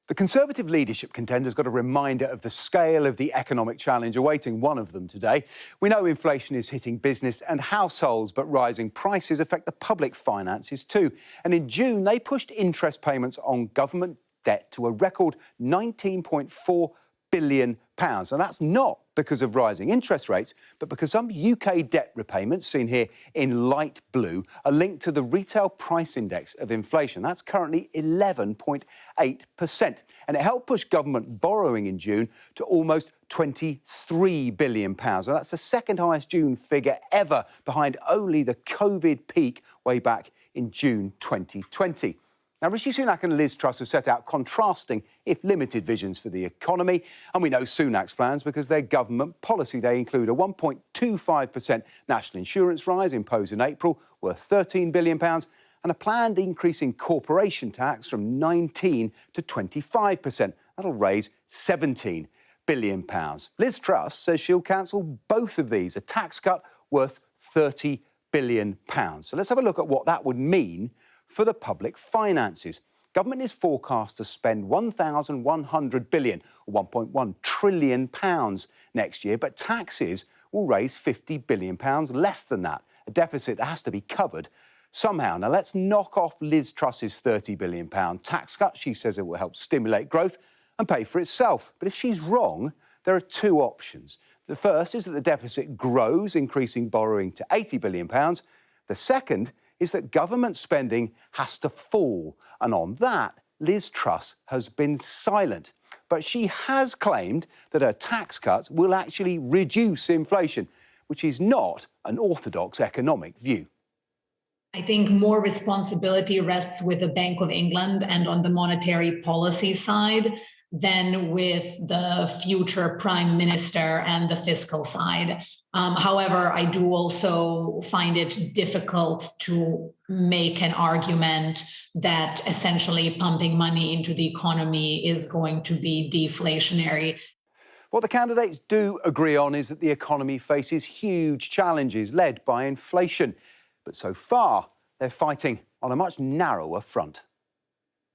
The Conservative leadership contender's got a reminder of the scale of the economic challenge awaiting one of them today. We know inflation is hitting business and households, but rising prices affect the public finances too. And in June, they pushed interest payments on government debt to a record £19.4 billion. And that's not because of rising interest rates, but because some UK debt repayments, seen here in light blue, are linked to the retail price index of inflation. That's currently 11.8%. And it helped push government borrowing in June to almost £23 billion. And that's the second highest June figure ever, behind only the COVID peak way back in June 2020. Now, Rishi Sunak and Liz Truss have set out contrasting, if limited, visions for the economy. And we know Sunak's plans because their government policy. They include a 1.25% national insurance rise imposed in April, worth £13 billion, and a planned increase in corporation tax from 19 to 25%. That'll raise £17 billion. Liz Truss says she'll cancel both of these, a tax cut worth £30 billion. So let's have a look at what that would mean for the public finances. Government is forecast to spend £1,100 billion, or £1.1 trillion next year, but taxes will raise £50 billion less than that, a deficit that has to be covered somehow. Now, let's knock off Liz Truss's £30 billion tax cut. She says it will help stimulate growth and pay for itself. But if she's wrong, there are two options. The first is that the deficit grows, increasing borrowing to £80 billion. The second is that government spending has to fall. And on that, Liz Truss has been silent. But she has claimed that her tax cuts will actually reduce inflation, which is not an orthodox economic view. I think more responsibility rests with the Bank of England and on the monetary policy side than with the future Prime Minister and the fiscal side. However, I do also find it difficult to make an argument that essentially pumping money into the economy is going to be deflationary. What the candidates do agree on is that the economy faces huge challenges led by inflation. But so far, they're fighting on a much narrower front.